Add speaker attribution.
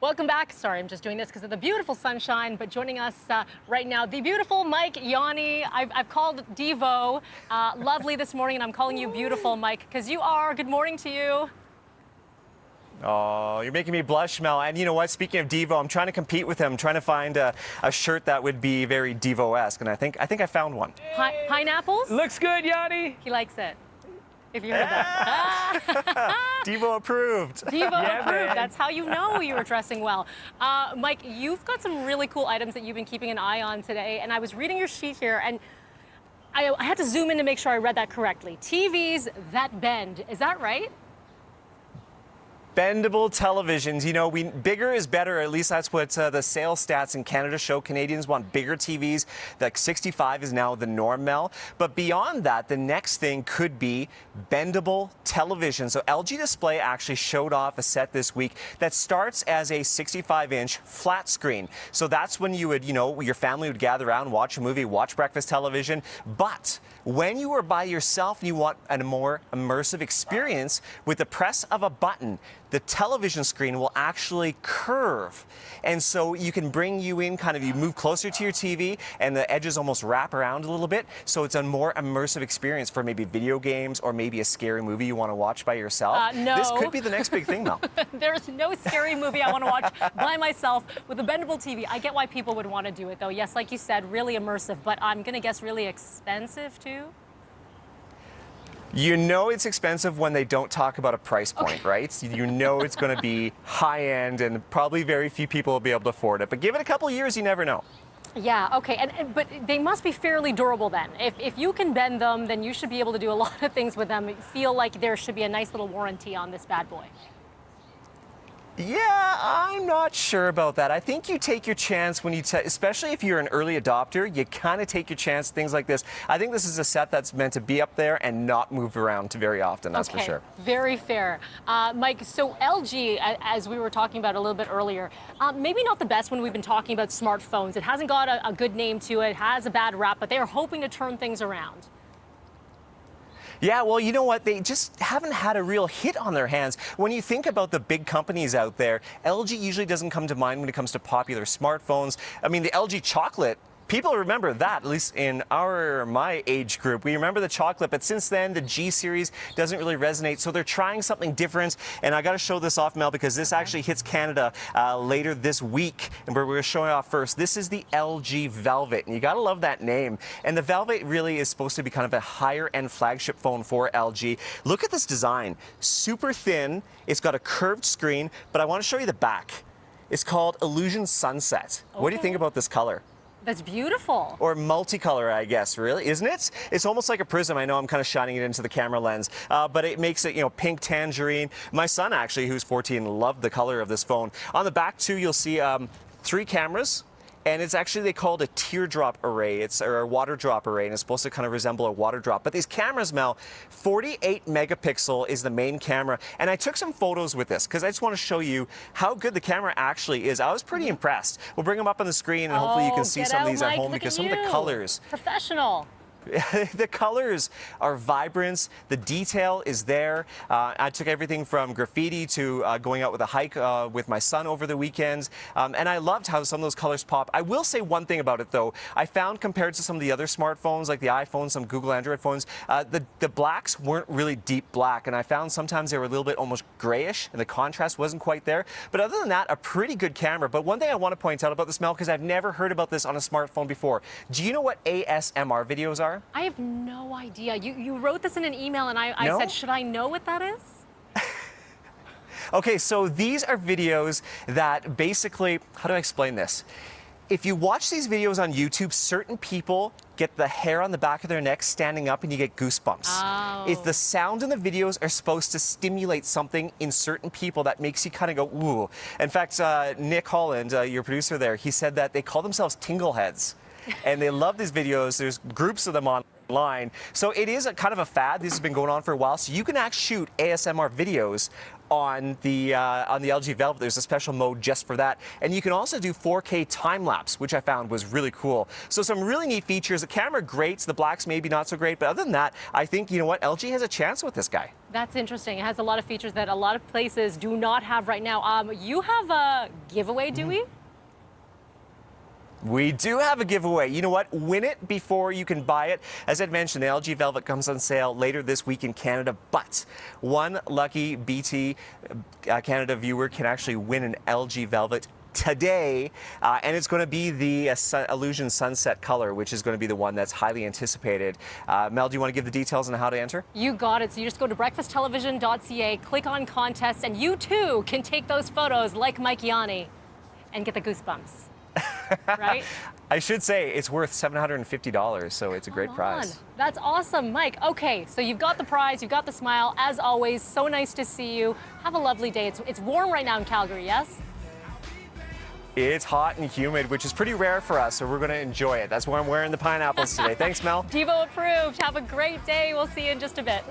Speaker 1: Welcome back. Sorry, I'm just doing this because of the beautiful sunshine, but joining us right now, the beautiful Mike Yawney. I've called Devo lovely this morning, and I'm calling you beautiful, Mike, because you are. Good morning to you.
Speaker 2: Oh, you're making me blush, Mel. And you know what? Speaking of Devo, I'm trying to compete with him, trying to find a shirt that would be very Devo-esque, and I think I found one.
Speaker 1: Pineapples?
Speaker 3: Looks good, Yawney.
Speaker 1: He likes it. If you heard that.
Speaker 2: Devo approved.
Speaker 1: Devo approved.
Speaker 3: Man.
Speaker 1: That's how you know you were dressing well. Mike, you've got some really cool items that you've been keeping an eye on today, and I was reading your sheet here, and I had to zoom in to make sure I read that correctly. TVs that bend. Is that right?
Speaker 2: Bendable televisions, you know, bigger is better. At least that's what the sales stats in Canada show. Canadians want bigger TVs. Like 65 is now the norm, Mel. But beyond that, the next thing could be bendable television. So LG Display actually showed off a set this week that starts as a 65-inch flat screen. So that's when you would, your family would gather around, watch a movie, watch breakfast television. But when you are by yourself and you want a more immersive experience, with the press of a button, the television screen will actually curve. And so you can bring you in, you move closer to your TV and the edges almost wrap around a little bit. So it's a more immersive experience for maybe video games or maybe a scary movie you want to watch by yourself.
Speaker 1: No.
Speaker 2: This could be the next big thing, Mel.
Speaker 1: There's no scary movie I want to watch by myself with a bendable TV. I get why people would want to do it, though. Yes, like you said, really immersive, but I'm going to guess really expensive, too?
Speaker 2: You know it's expensive when they don't talk about a price point, right? You know it's going to be high-end and probably very few people will be able to afford it. But give it a couple of years, you never know.
Speaker 1: Yeah, okay, but they must be fairly durable then. If you can bend them, then you should be able to do a lot of things with them. I feel like there should be a nice little warranty on this bad boy.
Speaker 2: Yeah, I'm not sure about that. I think you take your chance when especially if you're an early adopter, you kind of take your chance, things like this. I think this is a set that's meant to be up there and not move around very often, that's for sure.
Speaker 1: Very fair. Mike, so LG, as we were talking about a little bit earlier, maybe not the best when we've been talking about smartphones. It hasn't got a good name to it, has a bad rap, but they are hoping to turn things around.
Speaker 2: Yeah, well, you know what? They just haven't had a real hit on their hands. When you think about the big companies out there, LG usually doesn't come to mind when it comes to popular smartphones. I mean, the LG chocolate, people remember that, at least in my age group. We remember the chocolate, but since then, the G series doesn't really resonate. So they're trying something different. And I got to show this off, Mel, because this actually hits Canada later this week. And we're going to show it off first. This is the LG Velvet. And you got to love that name. And the Velvet really is supposed to be kind of a higher end flagship phone for LG. Look at this design. Super thin. It's got a curved screen. But I want to show you the back. It's called Illusion Sunset. Okay. What do you think about this color?
Speaker 1: That's beautiful.
Speaker 2: Or multicolor, I guess, really, isn't it? It's almost like a prism. I know I'm kind of shining it into the camera lens, but it makes it, pink tangerine. My son, actually, who's 14, loved the color of this phone. On the back, too, you'll see 3 cameras. And it's actually, they call it a teardrop array, or a water drop array, and it's supposed to kind of resemble a water drop. But these cameras, Mel, 48 megapixel is the main camera. And I took some photos with this because I just want to show you how good the camera actually is. I was pretty impressed. We'll bring them up on the screen, and hopefully you can see some of these at home, because some of the colors.
Speaker 1: Professional.
Speaker 2: The colors are vibrant. The detail is there. I took everything from graffiti to going out with a hike with my son over the weekends. And I loved how some of those colors pop. I will say one thing about it, though. I found, compared to some of the other smartphones, like the iPhone, some Google Android phones, the blacks weren't really deep black. And I found sometimes they were a little bit almost grayish, and the contrast wasn't quite there. But other than that, a pretty good camera. But one thing I want to point out about this, Mel, because I've never heard about this on a smartphone before. Do you know what ASMR videos are?
Speaker 1: I have no idea. You wrote this in an email, and I said, should I know what that is?
Speaker 2: Okay, so these are videos that basically, how do I explain this? If you watch these videos on YouTube, certain people get the hair on the back of their neck standing up and you get goosebumps.
Speaker 1: Oh.
Speaker 2: If the sound in the videos are supposed to stimulate something in certain people that makes you kind of go, ooh. In fact, Nick Holland, your producer there, he said that they call themselves tingle heads. And they love these videos. There's groups of them online. So it is a kind of a fad. This has been going on for a while. So you can actually shoot ASMR videos on the LG Velvet. There's a special mode just for that. And you can also do 4K time-lapse, which I found was really cool. So some really neat features. The camera, great. The blacks maybe not so great. But other than that, I think, you know what, LG has a chance with this guy.
Speaker 1: That's interesting. It has a lot of features that a lot of places do not have right now. You have a giveaway, do we?
Speaker 2: We do have a giveaway. You know what? Win it before you can buy it. As I mentioned, the LG Velvet comes on sale later this week in Canada, but one lucky BT Canada viewer can actually win an LG Velvet today, and it's going to be the Illusion Sunset color, which is going to be the one that's highly anticipated. Mel, do you want to give the details on how to enter?
Speaker 1: You got it. So you just go to breakfasttelevision.ca, click on contests, and you too can take those photos like Mike Yawney and get the goosebumps. Right?
Speaker 2: I should say it's worth $750, so it's a great prize.
Speaker 1: That's awesome, Mike. Okay, so you've got the prize, you've got the smile. As always, so nice to see you. Have a lovely day. It's warm right now in Calgary, yes?
Speaker 2: It's hot and humid, which is pretty rare for us, so we're going to enjoy it. That's why I'm wearing the pineapples today. Thanks, Mel.
Speaker 1: Devo approved. Have a great day. We'll see you in just a bit.